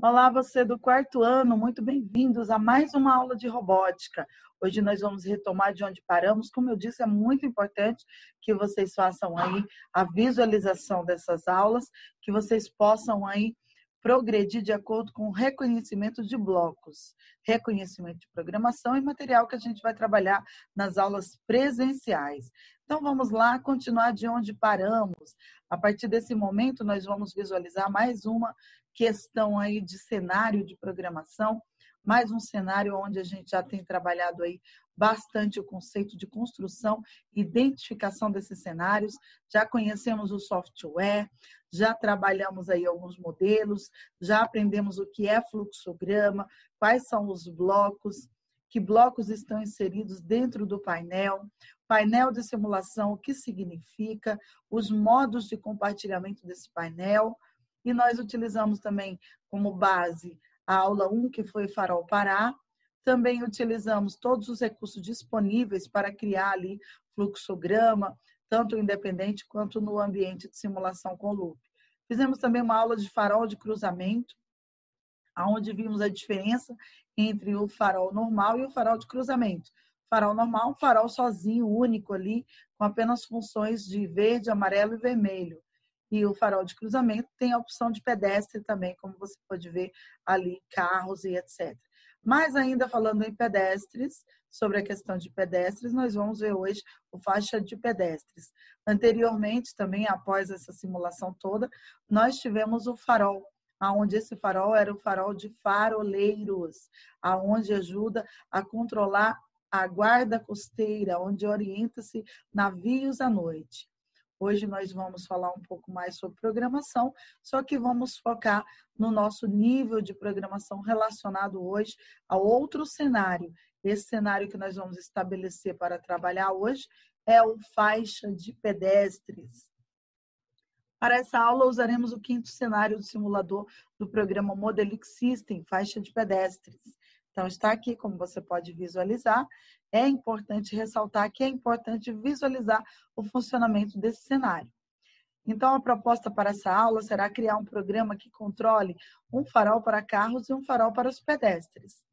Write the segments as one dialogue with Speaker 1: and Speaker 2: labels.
Speaker 1: Olá, você do quarto ano, muito bem-vindos a mais uma aula de robótica. Hoje nós vamos retomar de onde paramos. Como eu disse, é muito importante que vocês façam aí a visualização dessas aulas, que vocês possam aí progredir de acordo com o reconhecimento de blocos, reconhecimento de programação e material que a gente vai trabalhar nas aulas presenciais. Então vamos lá, continuar de onde paramos. A partir desse momento, nós vamos visualizar mais uma questão aí de cenário de programação, mais um cenário onde a gente já tem trabalhado aí bastante o conceito de construção, identificação desses cenários, já conhecemos o software, já trabalhamos aí alguns modelos, já aprendemos o que é fluxograma, quais são os blocos, que blocos estão inseridos dentro do painel de simulação, o que significa, os modos de compartilhamento desse painel. E nós utilizamos também como base a aula 1, que foi Farol Pará. Também utilizamos todos os recursos disponíveis para criar ali fluxograma, tanto independente quanto no ambiente de simulação com loop. Fizemos também uma aula de farol de cruzamento, onde vimos a diferença entre o farol normal e o farol de cruzamento. Farol normal, um farol sozinho, único ali, com apenas funções de verde, amarelo e vermelho. E o farol de cruzamento tem a opção de pedestre também, como você pode ver ali, carros e etc. Mas ainda falando em pedestres, sobre a questão de pedestres, nós vamos ver hoje o faixa de pedestres. Anteriormente, também após essa simulação toda, nós tivemos o farol, onde esse farol era o farol de faroleiros, aonde ajuda a controlar a guarda costeira, onde orienta-se navios à noite. Hoje nós vamos falar um pouco mais sobre programação, só que vamos focar no nosso nível de programação relacionado hoje a outro cenário. Esse cenário que nós vamos estabelecer para trabalhar hoje é o faixa de pedestres. Para essa aula, usaremos o 5º cenário do simulador do programa Modelic System, faixa de pedestres. Então, está aqui, como você pode visualizar. É importante ressaltar que é importante visualizar o funcionamento desse cenário. Então, a proposta para essa aula será criar um programa que controle um farol para carros e um farol para os pedestres.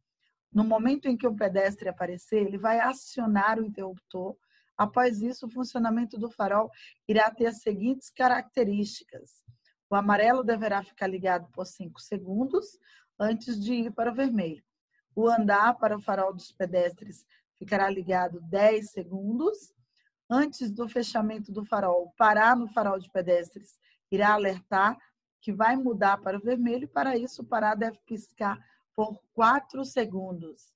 Speaker 1: No momento em que um pedestre aparecer, ele vai acionar o interruptor. Após isso, o funcionamento do farol irá ter as seguintes características. O amarelo deverá ficar ligado por 5 segundos antes de ir para o vermelho. O andar para o farol dos pedestres ficará ligado 10 segundos. Antes do fechamento do farol, parar no farol de pedestres irá alertar que vai mudar para o vermelho. Para isso, o parar deve piscar por 4 segundos.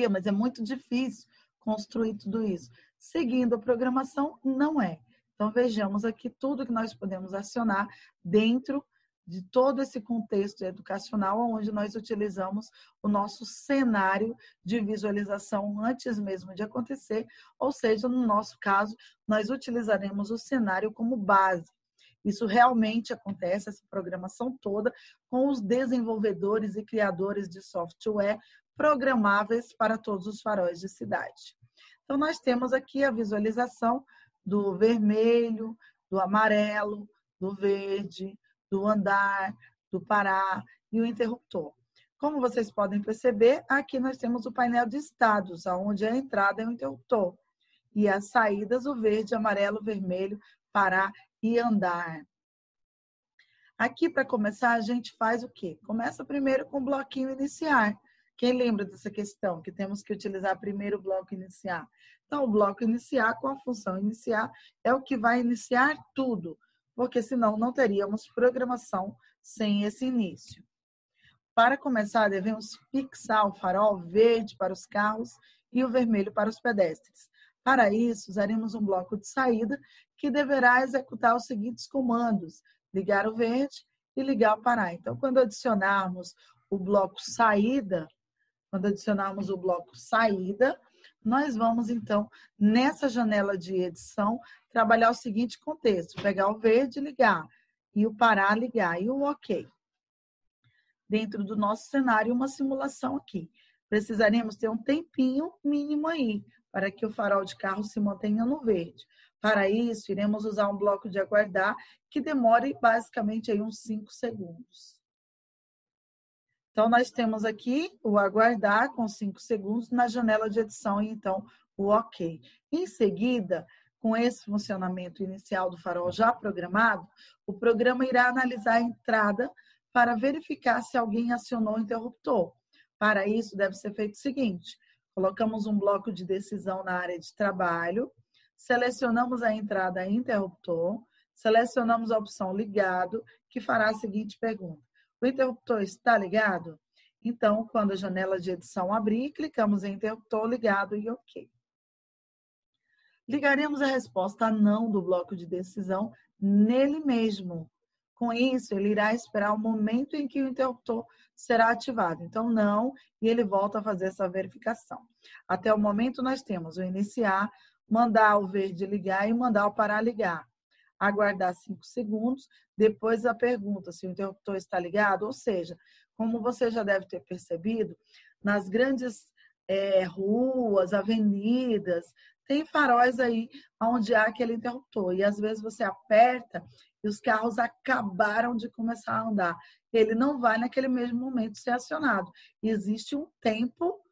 Speaker 1: Mas é muito difícil construir tudo isso. Seguindo a programação, não é. Então, vejamos aqui tudo que nós podemos acionar dentro de todo esse contexto educacional, onde nós utilizamos o nosso cenário de visualização antes mesmo de acontecer, ou seja, no nosso caso, nós utilizaremos o cenário como base. Isso realmente acontece, essa programação toda, com os desenvolvedores e criadores de software programáveis para todos os faróis de cidade. Então, nós temos aqui a visualização do vermelho, do amarelo, do verde, do andar, do parar e o interruptor. Como vocês podem perceber, aqui nós temos o painel de estados, onde a entrada é o interruptor. E as saídas, o verde, amarelo, vermelho, parar e andar. Aqui, para começar, a gente faz o quê? Começa primeiro com o bloquinho iniciar. Quem lembra dessa questão? Que temos que utilizar primeiro o bloco iniciar. Então, o bloco iniciar com a função iniciar é o que vai iniciar tudo, porque senão não teríamos programação sem esse início. Para começar, devemos fixar o farol verde para os carros e o vermelho para os pedestres. Para isso, usaremos um bloco de saída que deverá executar os seguintes comandos: ligar o verde e ligar o parar. Então, quando adicionarmos o bloco saída, nós vamos, então, nessa janela de edição, trabalhar o seguinte contexto: pegar o verde, ligar, e o parar, ligar, e o OK. Dentro do nosso cenário, uma simulação aqui. Precisaremos ter um tempinho mínimo aí, para que o farol de carro se mantenha no verde. Para isso, iremos usar um bloco de aguardar que demore basicamente aí uns 5 segundos. Então, nós temos aqui o aguardar com 5 segundos na janela de edição e então o OK. Em seguida, com esse funcionamento inicial do farol já programado, o programa irá analisar a entrada para verificar se alguém acionou o interruptor. Para isso, deve ser feito o seguinte: colocamos um bloco de decisão na área de trabalho, selecionamos a entrada interruptor, selecionamos a opção ligado, que fará a seguinte pergunta: o interruptor está ligado? Então, quando a janela de edição abrir, clicamos em interruptor ligado e OK. Ligaremos a resposta não do bloco de decisão nele mesmo. Com isso, ele irá esperar o momento em que o interruptor será ativado. Então, não, e ele volta a fazer essa verificação. Até o momento, nós temos o iniciar, mandar o verde ligar e mandar o parar ligar. Aguardar 5 segundos, depois a pergunta se o interruptor está ligado, ou seja, como você já deve ter percebido, nas grandes ruas, avenidas, tem faróis aí onde há aquele interruptor, e às vezes você aperta e os carros acabaram de começar a andar. Ele não vai naquele mesmo momento ser acionado. E existe um tempo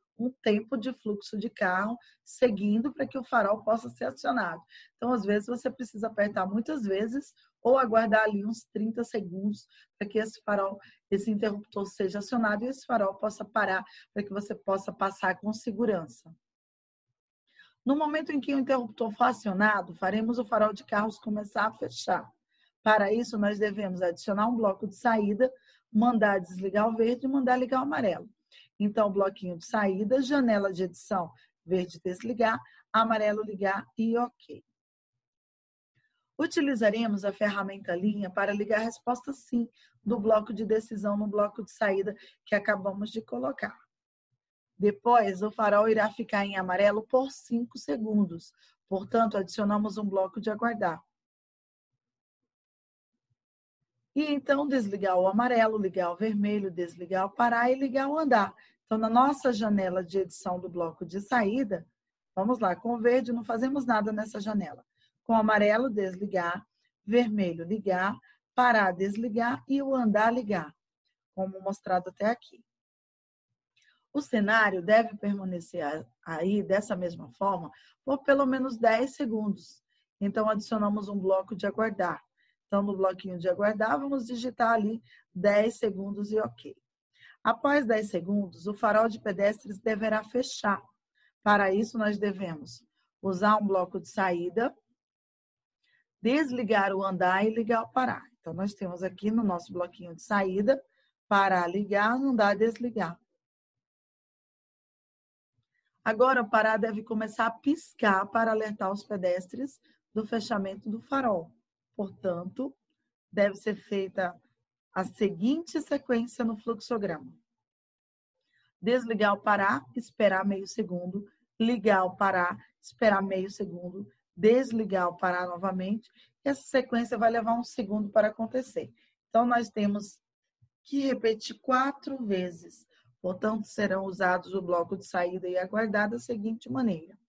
Speaker 1: de fluxo de carro seguindo para que o farol possa ser acionado. Então, às vezes, você precisa apertar muitas vezes ou aguardar ali uns 30 segundos para que esse interruptor seja acionado e esse farol possa parar para que você possa passar com segurança. No momento em que o interruptor for acionado, faremos o farol de carros começar a fechar. Para isso, nós devemos adicionar um bloco de saída, mandar desligar o verde e mandar ligar o amarelo. Então, bloquinho de saída, janela de edição, verde desligar, amarelo ligar e OK. Utilizaremos a ferramenta linha para ligar a resposta sim do bloco de decisão no bloco de saída que acabamos de colocar. Depois, o farol irá ficar em amarelo por 5 segundos. Portanto, adicionamos um bloco de aguardar. E então, desligar o amarelo, ligar o vermelho, desligar o parar e ligar o andar. Então, na nossa janela de edição do bloco de saída, vamos lá, com o verde não fazemos nada nessa janela. Com o amarelo, desligar, vermelho, ligar, parar, desligar e o andar, ligar, como mostrado até aqui. O cenário deve permanecer aí dessa mesma forma por pelo menos 10 segundos. Então, adicionamos um bloco de aguardar. Então, no bloquinho de aguardar, vamos digitar ali 10 segundos e OK. Após 10 segundos, o farol de pedestres deverá fechar. Para isso, nós devemos usar um bloco de saída, desligar o andar e ligar o parar. Então, nós temos aqui no nosso bloquinho de saída, parar, ligar, andar, desligar. Agora, o parar deve começar a piscar para alertar os pedestres do fechamento do farol. Portanto, deve ser feita a seguinte sequência no fluxograma: desligar o parar, esperar meio segundo, ligar o parar, esperar meio segundo, desligar o parar novamente. Essa sequência vai levar um segundo para acontecer. Então, nós temos que repetir 4 vezes. Portanto, serão usados o bloco de saída e aguardar da seguinte maneira.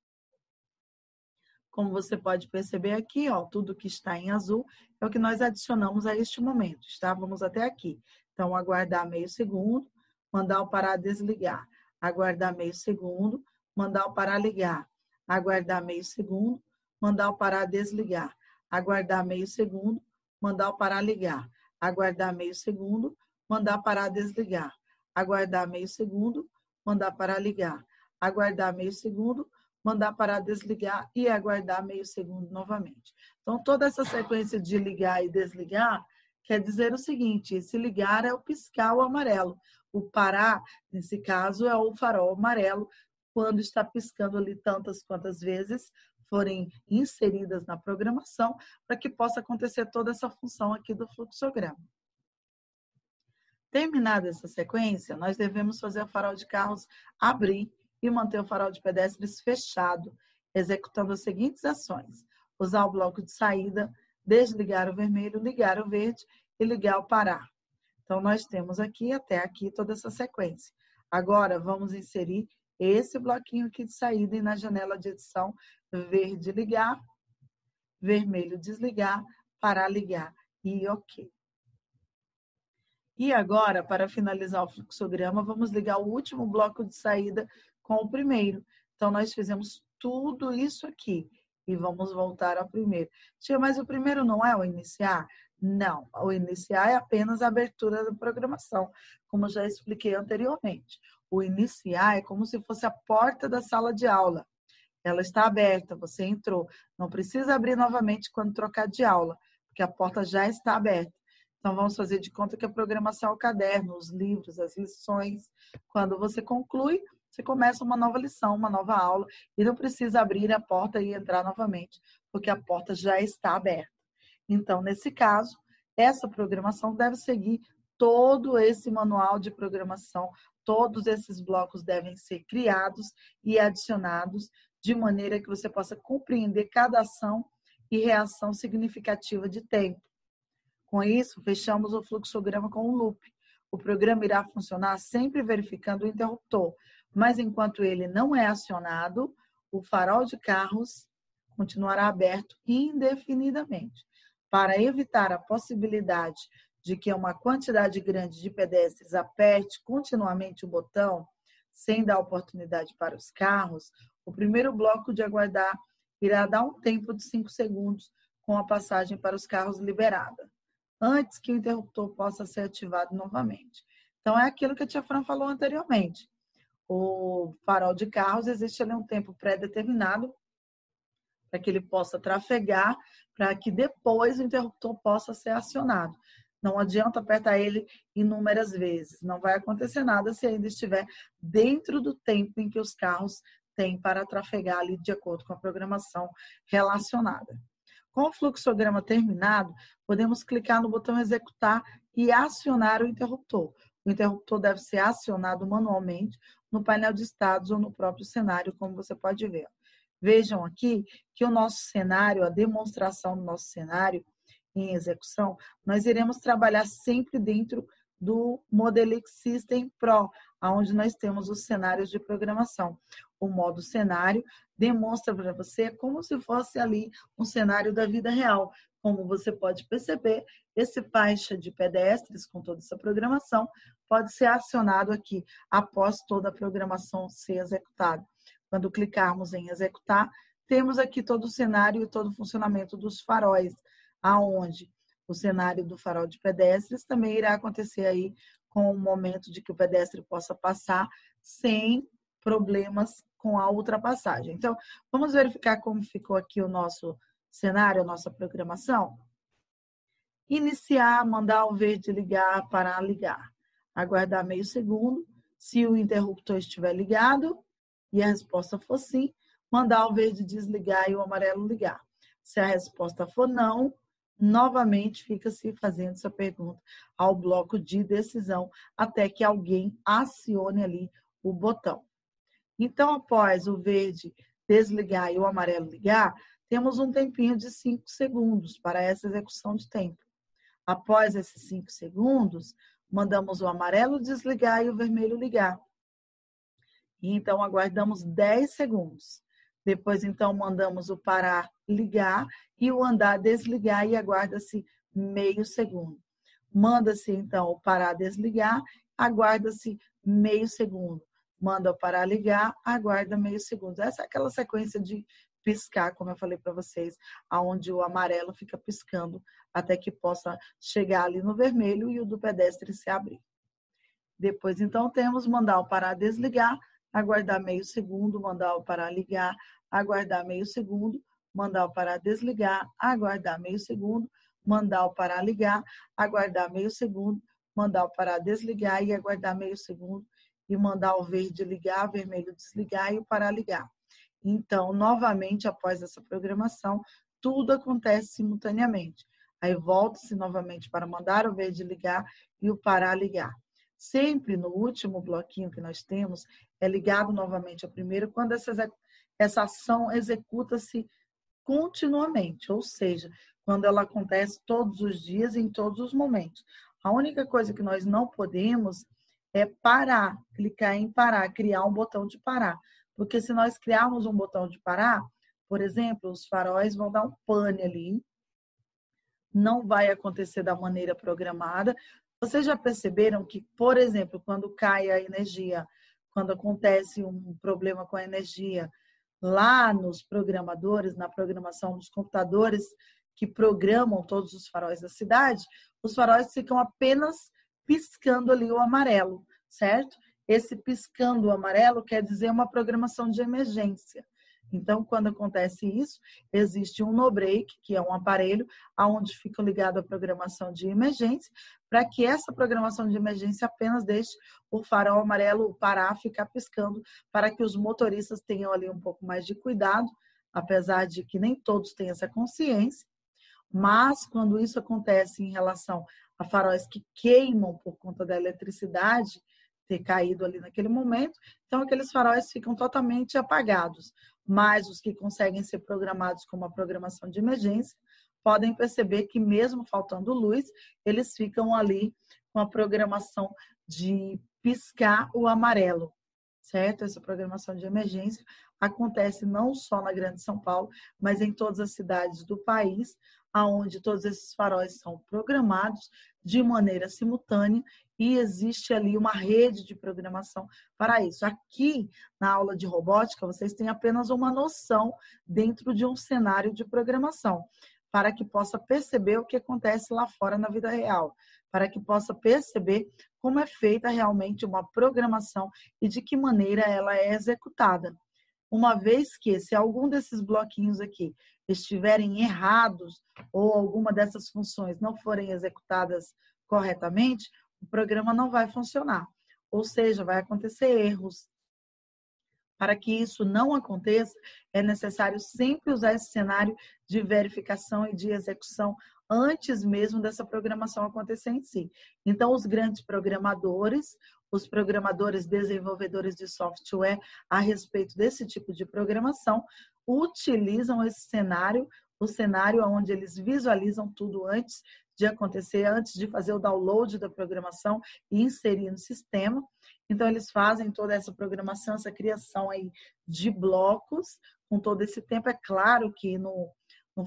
Speaker 1: Como você pode perceber aqui, ó, tudo que está em azul é o que nós adicionamos a este momento. Estávamos até aqui. Então, aguardar meio segundo, mandar o parar desligar. Aguardar meio segundo, mandar o parar ligar. Aguardar meio segundo, mandar o parar desligar. Aguardar meio segundo, mandar o parar ligar. Aguardar meio segundo, mandar parar desligar. Aguardar meio segundo, mandar parar ligar. Aguardar meio segundo, mandar parar desligar e aguardar meio segundo novamente. Então, toda essa sequência de ligar e desligar quer dizer o seguinte: esse ligar é o piscar o amarelo. O parar, nesse caso, é o farol amarelo, quando está piscando ali tantas quantas vezes forem inseridas na programação, para que possa acontecer toda essa função aqui do fluxograma. Terminada essa sequência, nós devemos fazer o farol de carros abrir e manter o farol de pedestres fechado, executando as seguintes ações: usar o bloco de saída, desligar o vermelho, ligar o verde e ligar o parar. Então, nós temos aqui, até aqui, toda essa sequência. Agora, vamos inserir esse bloquinho aqui de saída e na janela de edição, verde ligar vermelho desligar, parar, ligar e ok. E agora, para finalizar o fluxograma, vamos ligar o último bloco de saída com o primeiro. Então, nós fizemos tudo isso aqui e vamos voltar ao primeiro. Tia, mas o primeiro não é o iniciar? Não, o iniciar é apenas a abertura da programação, como eu já expliquei anteriormente. O iniciar é como se fosse a porta da sala de aula. Ela está aberta, você entrou. Não precisa abrir novamente quando trocar de aula, porque a porta já está aberta. Então, vamos fazer de conta que a programação é o caderno, os livros, as lições. Quando você conclui, você começa uma nova lição, uma nova aula, e não precisa abrir a porta e entrar novamente, porque a porta já está aberta. Então, nesse caso, essa programação deve seguir todo esse manual de programação, todos esses blocos devem ser criados e adicionados de maneira que você possa compreender cada ação e reação significativa de tempo. Com isso, fechamos o fluxograma com um loop. O programa irá funcionar sempre verificando o interruptor, mas enquanto ele não é acionado, o farol de carros continuará aberto indefinidamente. Para evitar a possibilidade de que uma quantidade grande de pedestres aperte continuamente o botão, sem dar oportunidade para os carros, o primeiro bloco de aguardar irá dar um tempo de 5 segundos com a passagem para os carros liberada, antes que o interruptor possa ser ativado novamente. Então, é aquilo que a tia Fran falou anteriormente. O farol de carros, existe ali um tempo pré-determinado para que ele possa trafegar, para que depois o interruptor possa ser acionado. Não adianta apertar ele inúmeras vezes. Não vai acontecer nada se ainda estiver dentro do tempo em que os carros têm para trafegar ali de acordo com a programação relacionada. Com o fluxograma terminado, podemos clicar no botão executar e acionar o interruptor. O interruptor deve ser acionado manualmente no painel de estados ou no próprio cenário, como você pode ver. Vejam aqui que o nosso cenário, a demonstração do nosso cenário em execução, nós iremos trabalhar sempre dentro do Modelix System Pro, onde nós temos os cenários de programação. O modo cenário demonstra para você como se fosse ali um cenário da vida real. Como você pode perceber, esse faixa de pedestres com toda essa programação pode ser acionado aqui após toda a programação ser executada. Quando clicarmos em executar, temos aqui todo o cenário e todo o funcionamento dos faróis, aonde o cenário do farol de pedestres também irá acontecer aí com o momento de que o pedestre possa passar sem problemas com a ultrapassagem. Então, vamos verificar como ficou aqui o nosso cenário, a nossa programação. Iniciar, mandar o verde ligar, parar, ligar. Aguardar meio segundo. Se o interruptor estiver ligado e a resposta for sim, mandar o verde desligar e o amarelo ligar. Se a resposta for não, novamente fica-se fazendo essa pergunta ao bloco de decisão até que alguém acione ali o botão. Então, após o verde desligar e o amarelo ligar, temos um tempinho de 5 segundos para essa execução de tempo. Após esses 5 segundos, mandamos o amarelo desligar e o vermelho ligar. E então, aguardamos 10 segundos. Depois, então, mandamos o parar ligar e o andar desligar e aguarda-se meio segundo. Manda-se, então, o parar desligar, aguarda-se meio segundo. Manda o parar ligar, aguarda meio segundo. Essa é aquela sequência de piscar, como eu falei para vocês, aonde o amarelo fica piscando até que possa chegar ali no vermelho e o do pedestre se abrir. Depois, então, temos mandar o parar desligar, aguardar meio segundo, mandar o parar ligar, aguardar meio segundo, mandar o parar desligar, aguardar meio segundo, mandar o parar ligar, aguardar meio segundo, mandar o parar desligar e aguardar meio segundo, e mandar o verde ligar, vermelho desligar e o parar ligar. Então, novamente, após essa programação, tudo acontece simultaneamente. Aí volta-se novamente para mandar o verde ligar e o parar ligar. Sempre no último bloquinho que nós temos, é ligado novamente ao primeiro, quando essa ação executa-se continuamente, ou seja, quando ela acontece todos os dias, em todos os momentos. A única coisa que nós não podemos é parar, clicar em parar, criar um botão de parar. Porque se nós criarmos um botão de parar, Por exemplo, os faróis vão dar um pane ali, não vai acontecer da maneira programada. Vocês já perceberam que, por exemplo, quando cai a energia, quando acontece um problema com a energia, lá nos programadores, na programação dos computadores que programam todos os faróis da cidade, os faróis ficam apenas piscando ali o amarelo, certo? Esse piscando o amarelo quer dizer uma programação de emergência. Então, quando acontece isso, existe um no-break, que é um aparelho onde fica ligado a programação de emergência, para que essa programação de emergência apenas deixe o farol amarelo parar, ficar piscando, para que os motoristas tenham ali um pouco mais de cuidado, apesar de que nem todos têm essa consciência. Mas, quando isso acontece em relação a faróis que queimam por conta da eletricidade ter caído ali naquele momento, então aqueles faróis ficam totalmente apagados. Mas os que conseguem ser programados com uma programação de emergência podem perceber que mesmo faltando luz, eles ficam ali com a programação de piscar o amarelo, certo? Essa programação de emergência acontece não só na Grande São Paulo, mas em todas as cidades do país, onde todos esses faróis são programados de maneira simultânea e existe ali uma rede de programação para isso. Aqui, na aula de robótica, vocês têm apenas uma noção dentro de um cenário de programação, para que possa perceber o que acontece lá fora na vida real, para que possa perceber como é feita realmente uma programação e de que maneira ela é executada. Uma vez que, se algum desses bloquinhos aqui estiverem errados ou alguma dessas funções não forem executadas corretamente, o programa não vai funcionar. Ou seja, vai acontecer erros. Para que isso não aconteça, é necessário sempre usar esse cenário de verificação e de execução antes mesmo dessa programação acontecer em si. Então, os grandes programadores, os programadores desenvolvedores de software a respeito desse tipo de programação, utilizam esse cenário, o cenário onde eles visualizam tudo antes de acontecer, antes de fazer o download da programação e inserir no sistema. Então, eles fazem toda essa programação, essa criação aí de blocos, com todo esse tempo. É claro que no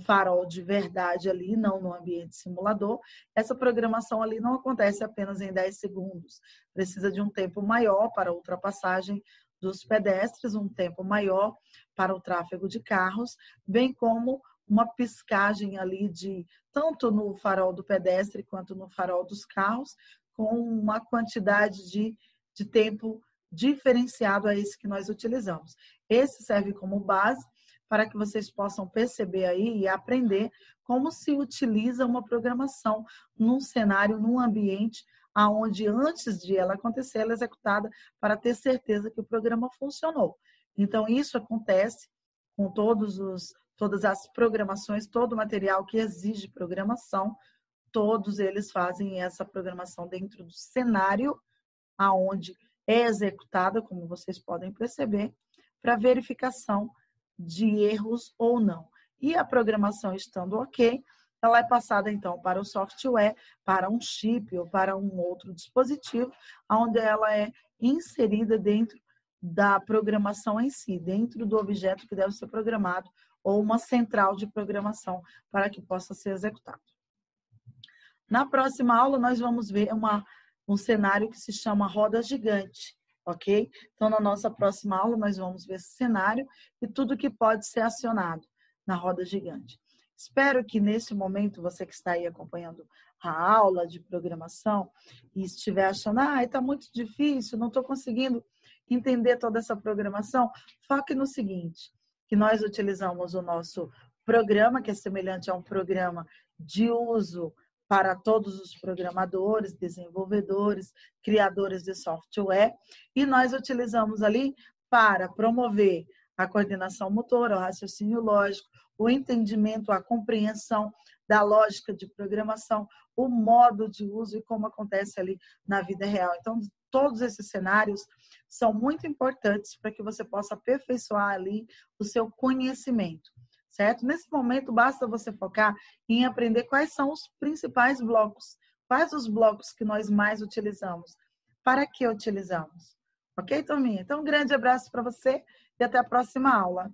Speaker 1: farol de verdade ali, não no ambiente simulador, essa programação ali não acontece apenas em 10 segundos. Precisa de um tempo maior para a ultrapassagem dos pedestres, um tempo maior para o tráfego de carros, bem como uma piscagem ali de tanto no farol do pedestre quanto no farol dos carros, com uma quantidade de tempo diferenciado a esse que nós utilizamos. Esse serve como base para que vocês possam perceber aí e aprender como se utiliza uma programação num cenário, num ambiente onde antes de ela acontecer, ela é executada para ter certeza que o programa funcionou. Então, isso acontece com todas as programações, todo o material que exige programação, todos eles fazem essa programação dentro do cenário aonde é executada, como vocês podem perceber, para verificação de erros ou não. E a programação estando ok, ela é passada então para o software, para um chip ou para um outro dispositivo, onde ela é inserida dentro da programação em si, dentro do objeto que deve ser programado, ou uma central de programação para que possa ser executado. Na próxima aula, nós vamos ver um cenário que se chama roda gigante, ok? Então, na nossa próxima aula, nós vamos ver esse cenário e tudo que pode ser acionado na roda gigante. Espero que, nesse momento, você que está aí acompanhando a aula de programação e estiver achando, está muito difícil, não estou conseguindo entender toda essa programação, foque no seguinte, que nós utilizamos o nosso programa, que é semelhante a um programa de uso para todos os programadores, desenvolvedores, criadores de software, e nós utilizamos ali para promover a coordenação motora, o raciocínio lógico, o entendimento, a compreensão da lógica de programação, o modo de uso e como acontece ali na vida real. Então, todos esses cenários são muito importantes para que você possa aperfeiçoar ali o seu conhecimento. Certo? Nesse momento, basta você focar em aprender quais são os principais blocos, quais os blocos que nós mais utilizamos, para que utilizamos. Ok, turminha? Então, um grande abraço para você e até a próxima aula.